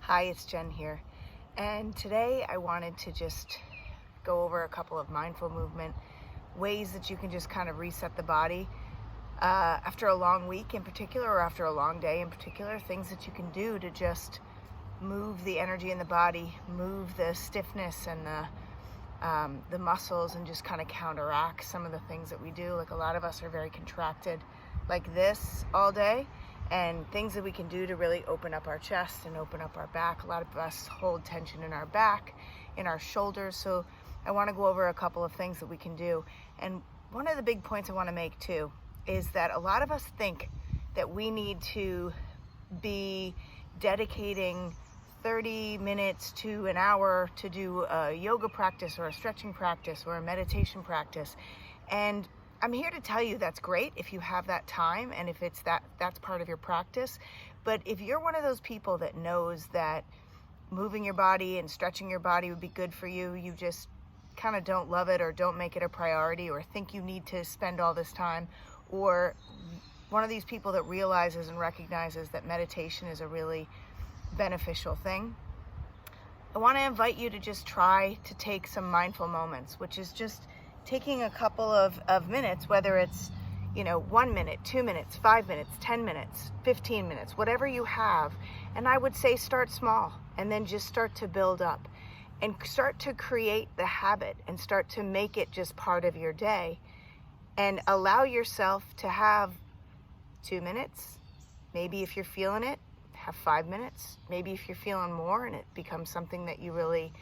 Hi, it's Jen here. And today I wanted to just go over a couple of mindful movement ways that you can just kind of reset the body after a long week in particular, or after a long day in particular. Things that you can do to just move the energy in the body, move the stiffness and the muscles, and just kind of counteract some of the things that we do. Like, a lot of us are very contracted like this all day, and things that we can do to really open up our chest and open up our back. A lot of us hold tension in our back, in our shoulders. So I want to go over a couple of things that we can do. And one of the big points I want to make too is that a lot of us think that we need to be dedicating 30 minutes to an hour to do a yoga practice or a stretching practice or a meditation practice. And I'm here to tell you that's great if you have that time and if that's part of your practice. But if you're one of those people that knows that moving your body and stretching your body would be good for you, you just kind of don't love it or don't make it a priority or think you need to spend all this time, or one of these people that realizes and recognizes that meditation is a really beneficial thing, I want to invite you to just try to take some mindful moments, which is just taking a couple of minutes, whether it's 1 minute, 2 minutes, 5 minutes, 10 minutes, 15 minutes, whatever you have. And I would say start small and then just start to build up and start to create the habit and start to make it just part of your day, and allow yourself to have 2 minutes. Maybe if you're feeling it, have 5 minutes. Maybe if you're feeling more and it becomes something that you really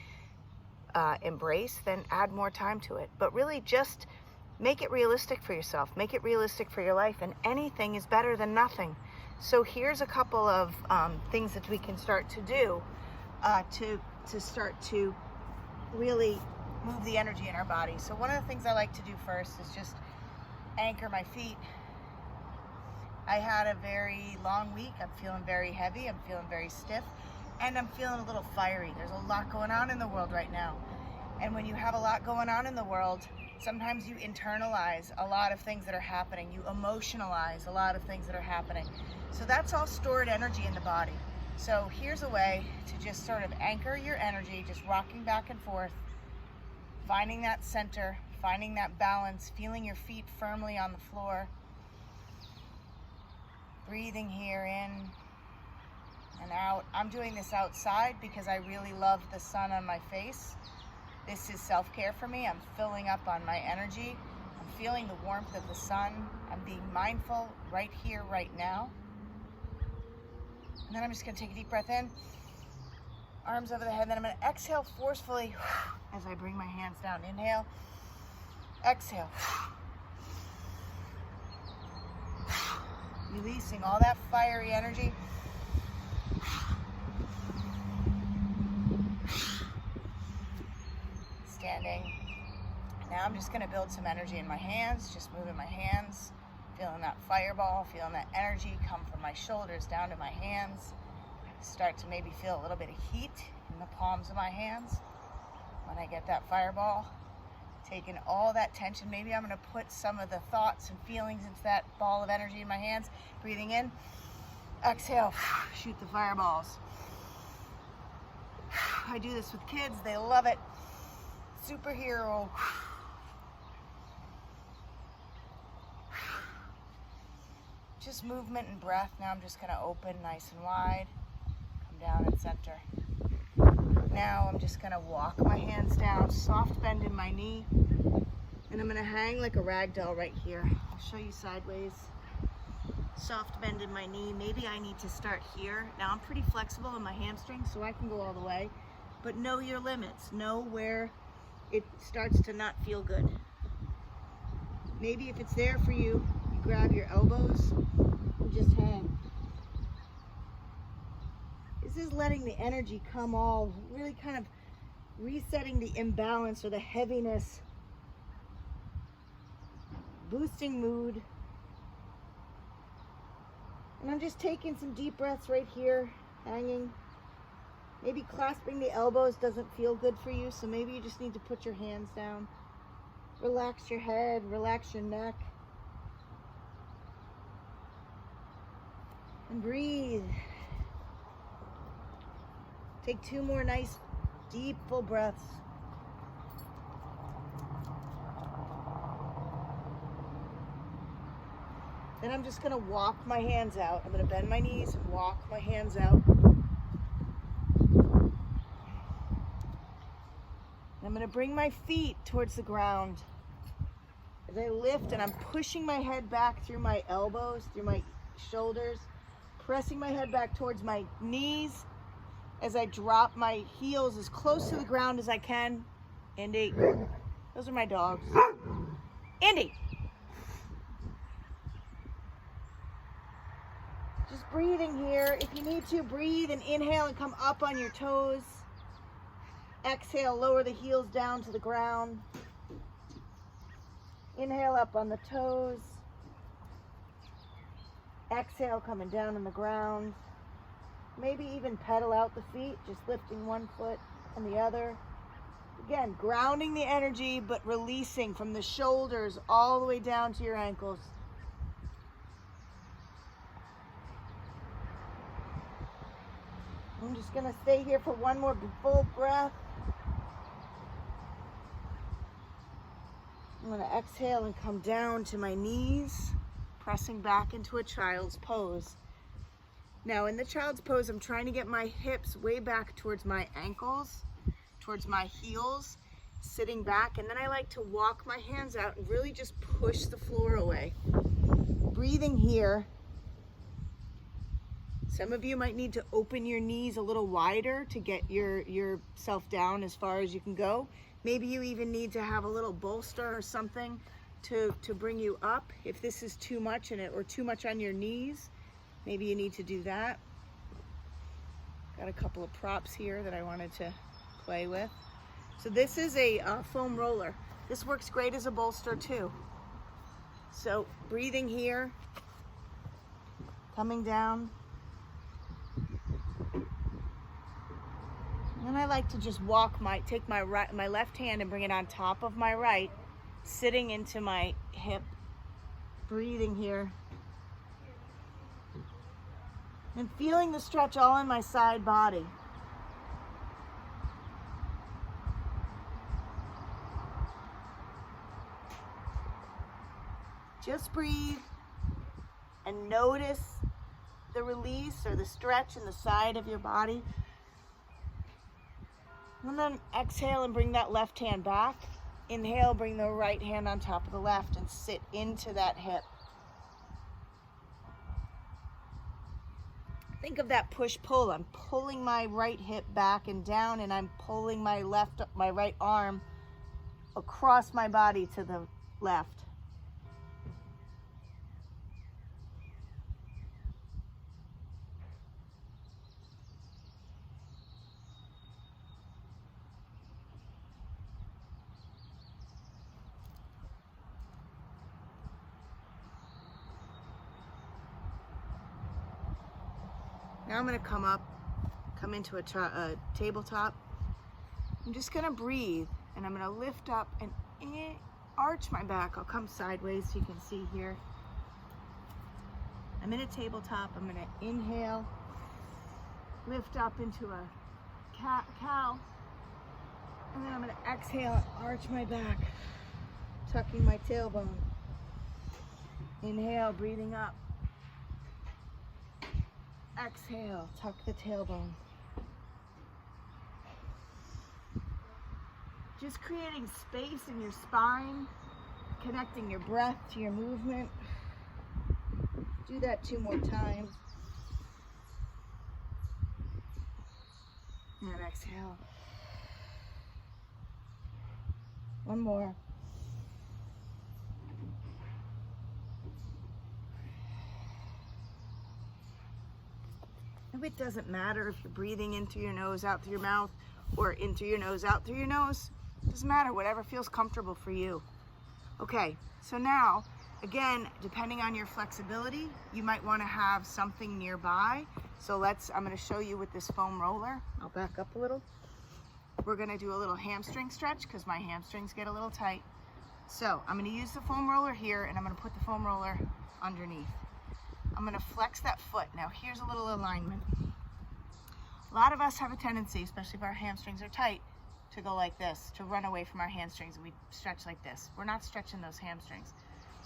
embrace, then add more time to it. But really just make it realistic for yourself. Make it realistic for your life, and anything is better than nothing. So here's a couple of things that we can start to do to start to really move the energy in our body. So one of the things I like to do first is just anchor my feet. I had a very long week. I'm feeling very heavy. I'm feeling very stiff. And I'm feeling a little fiery. There's a lot going on in the world right now. And when you have a lot going on in the world, sometimes you internalize a lot of things that are happening. You emotionalize a lot of things that are happening. So that's all stored energy in the body. So here's a way to just sort of anchor your energy, just rocking back and forth, finding that center, finding that balance, feeling your feet firmly on the floor. Breathing here in and out. I'm doing this outside because I really love the sun on my face. This is self-care for me. I'm filling up on my energy. I'm feeling the warmth of the sun. I'm being mindful right here, right now. And then I'm just gonna take a deep breath in, arms over the head, then I'm gonna exhale forcefully as I bring my hands down. Inhale, exhale. Releasing all that fiery energy. Standing. Now I'm just going to build some energy in my hands, just moving my hands, feeling that fireball, feeling that energy come from my shoulders down to my hands. Start to maybe feel a little bit of heat in the palms of my hands when I get that fireball. Taking all that tension, maybe I'm going to put some of the thoughts and feelings into that ball of energy in my hands. Breathing in, exhale, shoot the fireballs. I do this with kids, they love it. Superhero. Just movement and breath. Now I'm just going to open nice and wide, come down and center. Now I'm just going to walk my hands down, soft bend in my knee, and I'm going to hang like a rag doll right here. I'll show you sideways. Soft bend in my knee. Maybe I need to start here. Now I'm pretty flexible in my hamstrings, so I can go all the way, but know your limits. Know where it starts to not feel good. Maybe if it's there for you, you grab your elbows and just hang. This is letting the energy come all, really kind of resetting the imbalance or the heaviness, boosting mood. And I'm just taking some deep breaths right here, hanging. Maybe clasping the elbows doesn't feel good for you, so maybe you just need to put your hands down. Relax your head, relax your neck. And breathe. Take 2 more nice, deep, full breaths. Then I'm just gonna walk my hands out. I'm gonna bend my knees and walk my hands out. I'm gonna bring my feet towards the ground. As I lift and I'm pushing my head back through my elbows, through my shoulders, pressing my head back towards my knees as I drop my heels as close to the ground as I can. Indy, those are my dogs. Indy! Just breathing here. If you need to, breathe and inhale and come up on your toes. Exhale, lower the heels down to the ground. Inhale up on the toes. Exhale, coming down on the ground. Maybe even pedal out the feet, just lifting one foot and the other. Again, grounding the energy, but releasing from the shoulders all the way down to your ankles. I'm just gonna stay here for one more full breath. I'm gonna exhale and come down to my knees, pressing back into a child's pose. Now in the child's pose, I'm trying to get my hips way back towards my ankles, towards my heels, sitting back, and then I like to walk my hands out and really just push the floor away. Breathing here. Some of you might need to open your knees a little wider to get yourself down as far as you can go. Maybe you even need to have a little bolster or something to bring you up. If this is too much or too much on your knees, maybe you need to do that. Got a couple of props here that I wanted to play with. So this is a foam roller. This works great as a bolster too. So breathing here, coming down. And I like to just take my left hand and bring it on top of my right, sitting into my hip, breathing here. And feeling the stretch all in my side body. Just breathe and notice the release or the stretch in the side of your body. And then exhale and bring that left hand back. Inhale, bring the right hand on top of the left and sit into that hip. Think of that push-pull. I'm pulling my right hip back and down, and I'm pulling my right arm across my body to the left. Now I'm going to come into a tabletop. I'm just going to breathe, and I'm going to lift up and arch my back. I'll come sideways so you can see here. I'm in a tabletop. I'm going to inhale, lift up into a cow, and then I'm going to exhale and arch my back, tucking my tailbone. Inhale, breathing up. Exhale, tuck the tailbone. Just creating space in your spine, connecting your breath to your movement. Do that 2 more times. And exhale. 1 more. It doesn't matter if you're breathing in through your nose, out through your mouth, or in through your nose, out through your nose. It doesn't matter, whatever feels comfortable for you. Okay, so now, again, depending on your flexibility, you might want to have something nearby. So I'm going to show you with this foam roller. I'll back up a little. We're going to do a little hamstring stretch because my hamstrings get a little tight. So I'm going to use the foam roller here, and I'm going to put the foam roller underneath. I'm going to flex that foot. Now here's a little alignment. A lot of us have a tendency, especially if our hamstrings are tight, to go like this, to run away from our hamstrings, and we stretch like this. We're not stretching those hamstrings.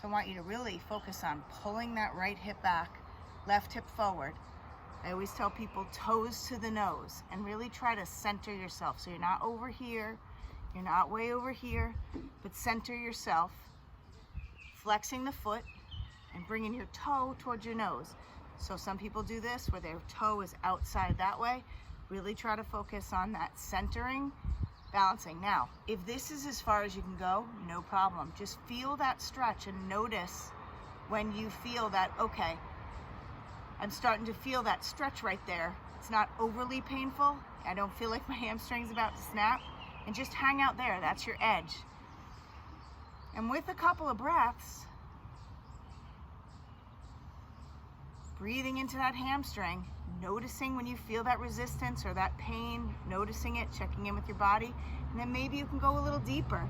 So I want you to really focus on pulling that right hip back, left hip forward. I always tell people toes to the nose, and really try to center yourself. So you're not over here, you're not way over here, but center yourself, flexing the foot and bringing your toe towards your nose. So some people do this where their toe is outside that way. Really try to focus on that centering, balancing. Now, if this is as far as you can go, no problem. Just feel that stretch and notice when you feel that, okay, I'm starting to feel that stretch right there. It's not overly painful. I don't feel like my hamstring's about to snap. And just hang out there, that's your edge. And with a couple of breaths, breathing into that hamstring, noticing when you feel that resistance or that pain, noticing it, checking in with your body, and then maybe you can go a little deeper.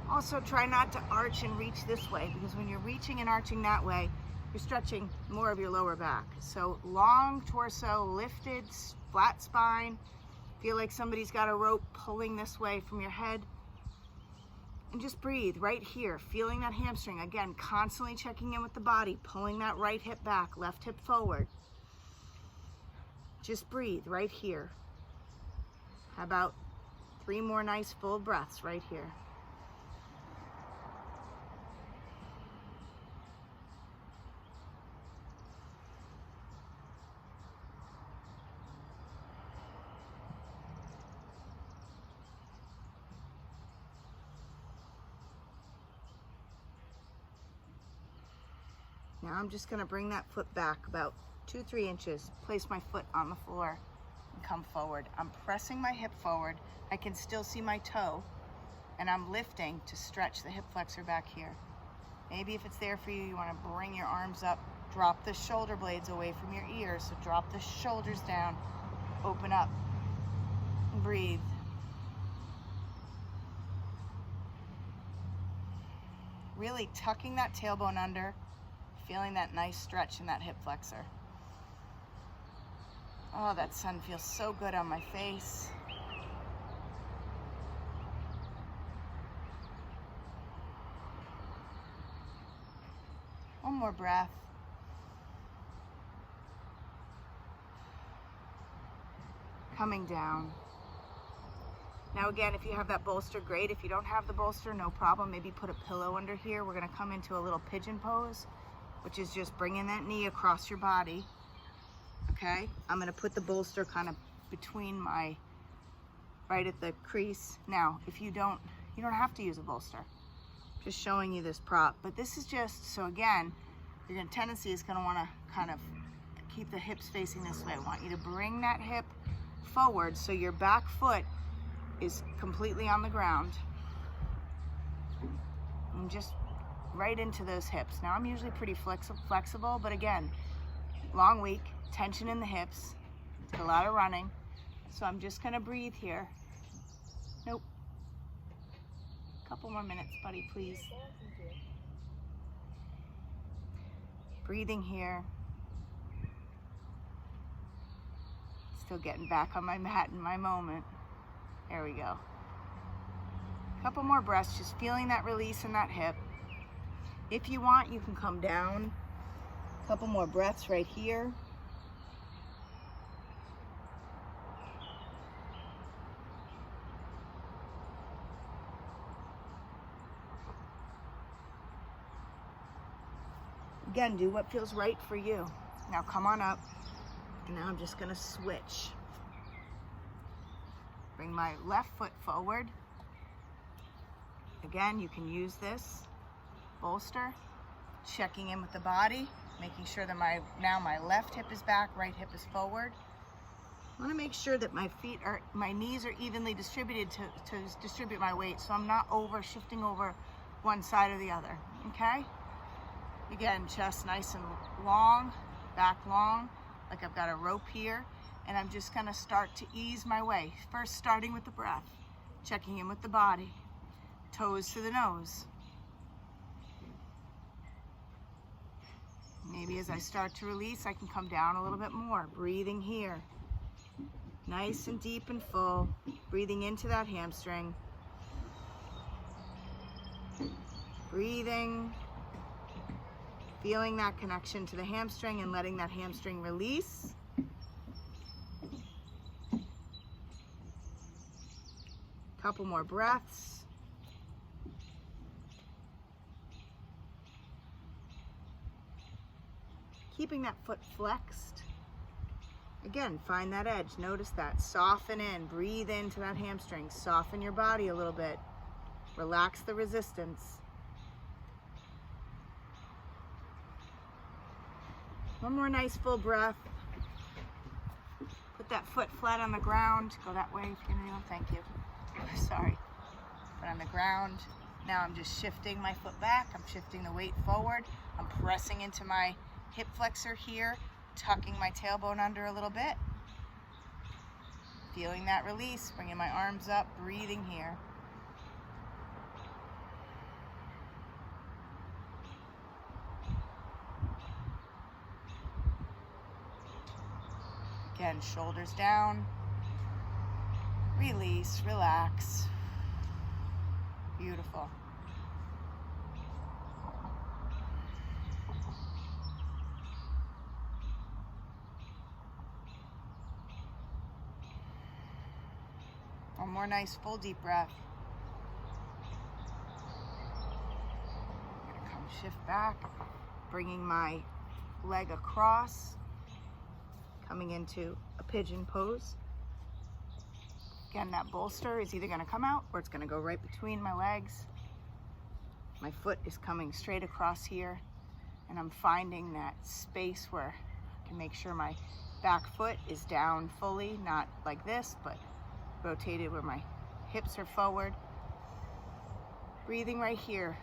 Also, try not to arch and reach this way, because when you're reaching and arching that way, you're stretching more of your lower back. So long torso, lifted, flat spine. Feel like somebody's got a rope pulling this way from your head. And just breathe right here, feeling that hamstring. Again, constantly checking in with the body, pulling that right hip back, left hip forward. Just breathe right here. How about 3 more nice full breaths right here? Now I'm just going to bring that foot back about 2-3 inches, place my foot on the floor, and come forward. I'm pressing my hip forward. I can still see my toe, and I'm lifting to stretch the hip flexor back here. Maybe if it's there for you, you want to bring your arms up, drop the shoulder blades away from your ears, so drop the shoulders down, open up, and breathe. Really tucking that tailbone under, feeling that nice stretch in that hip flexor. Oh, that sun feels so good on my face. One more breath. Coming down. Now again, if you have that bolster, great. If you don't have the bolster, no problem. Maybe put a pillow under here. We're gonna come into a little pigeon pose, which is just bringing that knee across your body. Okay, I'm gonna put the bolster kind of between right at the crease. Now, if you don't have to use a bolster. Just showing you this prop, but this is just, so again, your tendency is gonna wanna kind of keep the hips facing this way. I want you to bring that hip forward so your back foot is completely on the ground. And just right into those hips. Now I'm usually pretty flexible, but again, long week, tension in the hips, a lot of running. So I'm just gonna breathe here. Nope. Couple more minutes, buddy, please. Breathing here. Still getting back on my mat in my moment. There we go. Couple more breaths, just feeling that release in that hip. If you want, you can come down. Couple more breaths right here. Again, do what feels right for you. Now come on up. And now I'm just gonna switch. Bring my left foot forward. Again, you can use this bolster, checking in with the body, making sure that my left hip is back, right hip is forward. I want to make sure that my knees are evenly distributed to distribute my weight, so I'm not shifting over one side or the other, okay? Again, chest nice and long, back long, like I've got a rope here, and I'm just gonna start to ease my way. First, starting with the breath, checking in with the body, toes to the nose. Maybe as I start to release, I can come down a little bit more, breathing here, Nice and deep and full. Breathing into that hamstring. Breathing. Feeling that connection to the hamstring and letting that hamstring release. Couple more breaths. Keeping that foot flexed. Again, find that edge. Notice that. Soften in. Breathe into that hamstring. Soften your body a little bit. Relax the resistance. One more nice full breath. Put that foot flat on the ground. Go that way if you're gonna do. Thank you. Sorry. Put on the ground. Now I'm just shifting my foot back. I'm shifting the weight forward. I'm pressing into my hip flexor here, tucking my tailbone under a little bit. Feeling that release, bringing my arms up, breathing here. Again, shoulders down. Release, relax. Beautiful. One more nice full deep breath. I'm gonna come shift back, bringing my leg across, coming into a pigeon pose. Again, that bolster is either gonna come out or it's gonna go right between my legs. My foot is coming straight across here, and I'm finding that space where I can make sure my back foot is down fully, not like this, but rotated where my hips are forward. Breathing right here.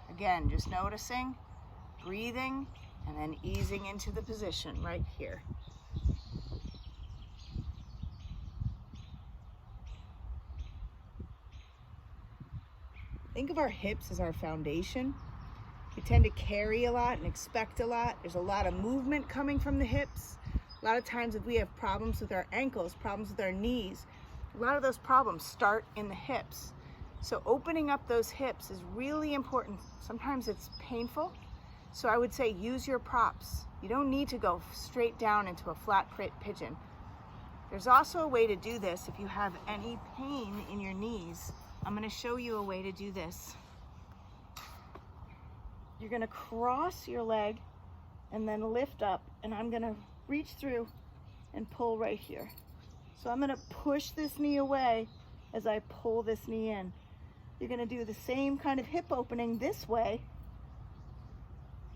Again, just noticing, breathing, and then easing into the position right here. Think of our hips as our foundation. We tend to carry a lot and expect a lot. There's a lot of movement coming from the hips. A lot of times if we have problems with our ankles, problems with our knees, a lot of those problems start in the hips. So opening up those hips is really important. Sometimes it's painful. So I would say use your props. You don't need to go straight down into a flat pigeon. There's also a way to do this if you have any pain in your knees. I'm going to show you a way to do this. You're going to cross your leg and then lift up, and I'm going to reach through and pull right here. So I'm going to push this knee away as I pull this knee in. You're going to do the same kind of hip opening this way,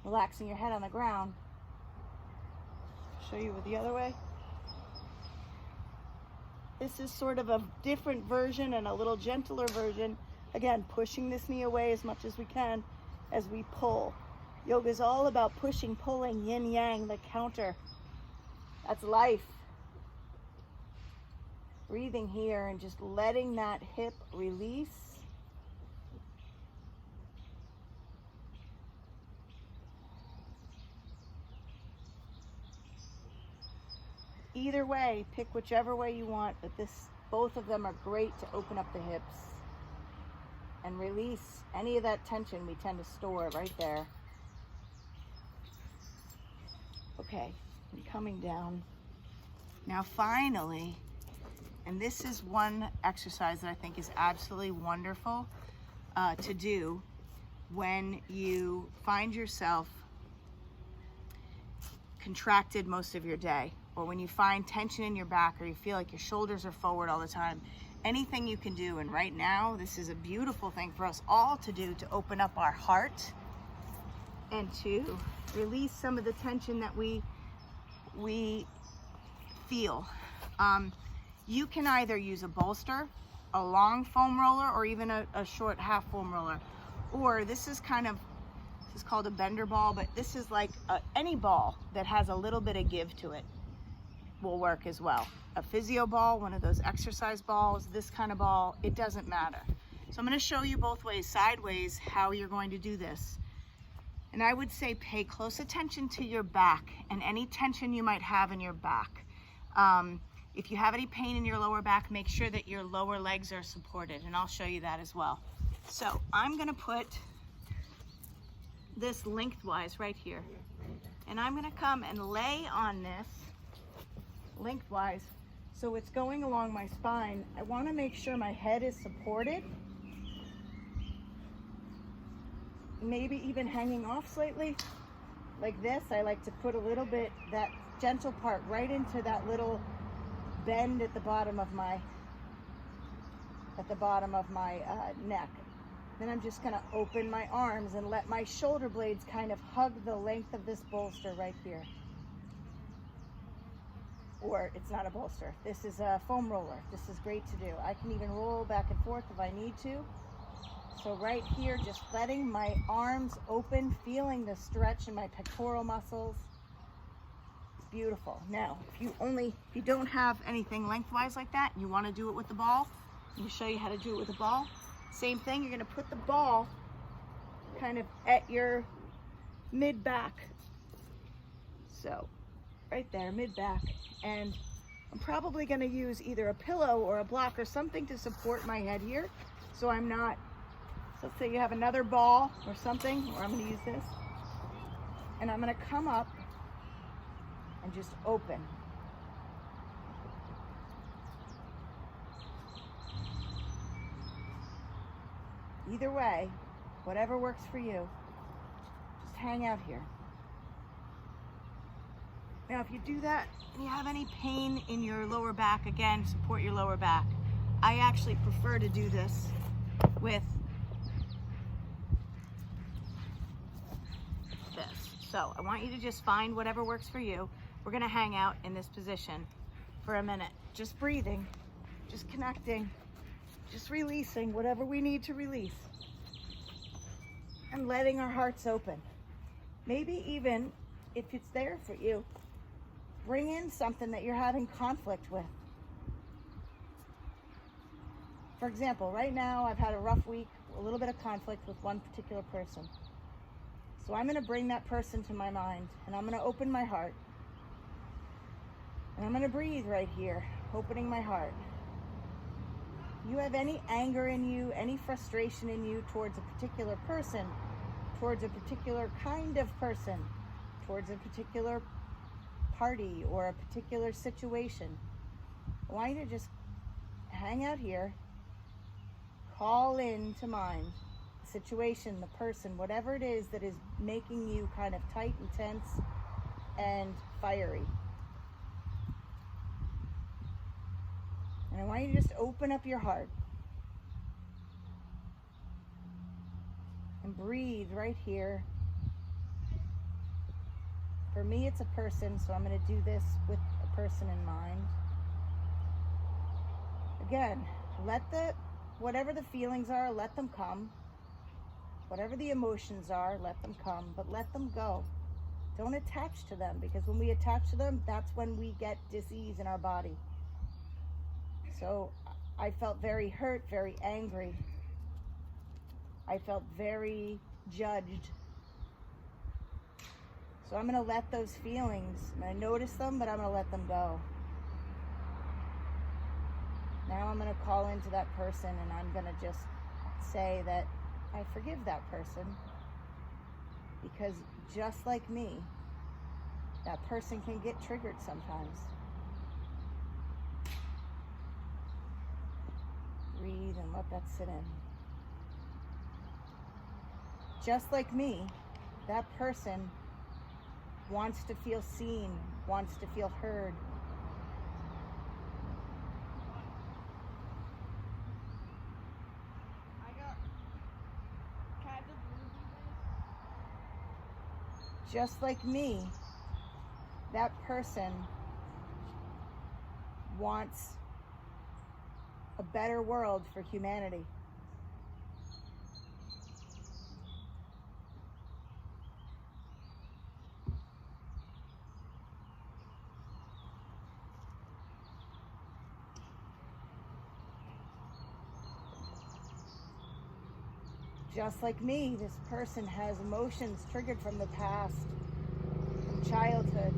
relaxing your head on the ground. Show you with the other way. This is sort of a different version and a little gentler version. Again, pushing this knee away as much as we can as we pull. Yoga is all about pushing, pulling, yin yang, the counter. That's life. Breathing here and just letting that hip release. Either way, pick whichever way you want, but both of them are great to open up the hips and release any of that tension we tend to store right there. Okay, I'm coming down. Now finally, and this is one exercise that I think is absolutely wonderful to do when you find yourself contracted most of your day, or when you find tension in your back, or you feel like your shoulders are forward all the time. Anything you can do, and right now this is a beautiful thing for us all to do, to open up our heart and to release some of the tension that we feel. You can either use a bolster, a long foam roller, or even a short half foam roller, or this is called a bender ball, but this is like any ball that has a little bit of give to it will work as well. A physio ball, one of those exercise balls, this kind of ball, it doesn't matter. So I'm going to show you both ways, sideways, how you're going to do this. And I would say pay close attention to your back and any tension you might have in your back. If you have any pain in your lower back, make sure that your lower legs are supported, and I'll show you that as well. So I'm gonna put this lengthwise right here, and I'm gonna come and lay on this lengthwise so it's going along my spine. I wanna make sure my head is supported, maybe even hanging off slightly like this. I like to put a little bit, that gentle part right into that little bend at the bottom of my neck. Then I'm just gonna open my arms and let my shoulder blades kind of hug the length of this bolster right here. Or it's not a bolster, this is a foam roller. This is great to do. I can even roll back and forth if I need to. So right here, just letting my arms open, feeling the stretch in my pectoral muscles. It's beautiful. Now, if you don't have anything lengthwise like that, you want to do it with the ball, let me show you how to do it with the ball. Same thing, you're going to put the ball kind of at your mid-back. So, right there, mid-back. And I'm probably going to use either a pillow or a block or something to support my head here, so I'm not. So let's say you have another ball or something, or I'm going to use this, and I'm going to come up and just open. Either way, whatever works for you, just hang out here. Now, if you do that and you have any pain in your lower back, again, support your lower back. I actually prefer to do this with this. So I want you to just find whatever works for you. We're gonna hang out in this position for a minute, just breathing, just connecting, just releasing whatever we need to release, and letting our hearts open. Maybe even, if it's there for you, bring in something that you're having conflict with. For example, right now I've had a rough week, a little bit of conflict with one particular person. So I'm going to bring that person to my mind, and I'm going to open my heart. And I'm going to breathe right here, opening my heart. You have any anger in you, any frustration in you towards a particular person, towards a particular kind of person, towards a particular party or a particular situation, I want you to just hang out here, call in to mind the situation, the person, whatever it is that is making you kind of tight and tense and fiery. And I want you to just open up your heart and breathe right here. For me, it's a person, so I'm going to do this with a person in mind. Again, whatever the feelings are, let them come. Whatever the emotions are, let them come, but let them go. Don't attach to them, because when we attach to them, that's when we get disease in our body. So I felt very hurt, very angry. I felt very judged. So I'm going to let those feelings, and I notice them, but I'm going to let them go. Now I'm going to call into that person, and I'm going to just say that I forgive that person, because just like me, that person can get triggered sometimes. Breathe and let that sit in. Just like me, that person wants to feel seen, wants to feel heard. Just like me, that person wants a better world for humanity. Just like me, this person has emotions triggered from the past, from childhood,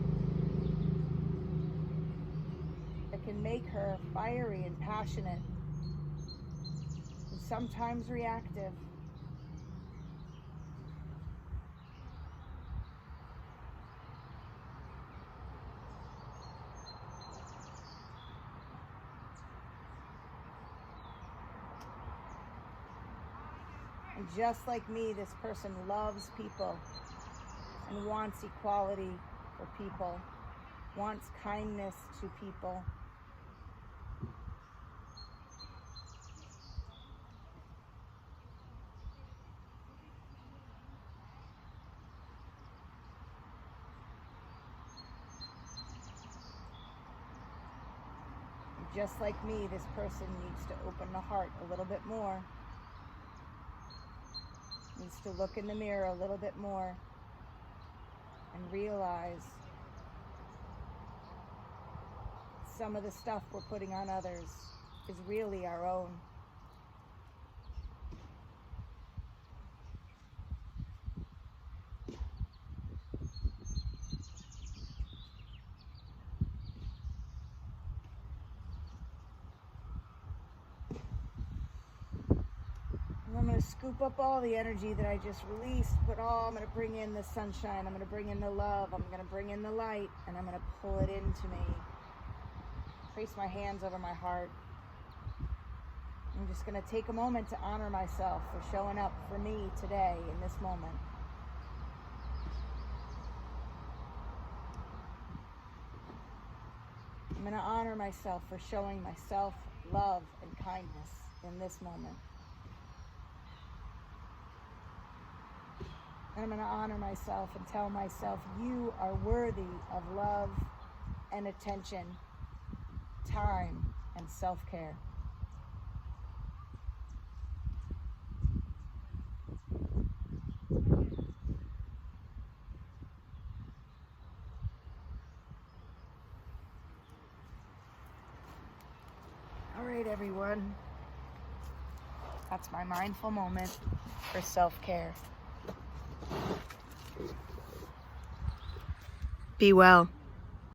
that can make her fiery and passionate, and sometimes reactive. And just like me, this person loves people and wants equality for people, wants kindness to people. And just like me, this person needs to open the heart a little bit more. Needs to look in the mirror a little bit more and realize some of the stuff we're putting on others is really our own. I'm going to scoop up all the energy that I just released, but I'm going to bring in the sunshine, I'm going to bring in the love, I'm going to bring in the light, and I'm going to pull it into me. Place my hands over my heart. I'm just going to take a moment to honor myself for showing up for me today in this moment. I'm going to honor myself for showing myself love and kindness in this moment. And I'm going to honor myself and tell myself, you are worthy of love and attention, time, and self-care. All right, everyone. That's my mindful moment for self-care. Be well.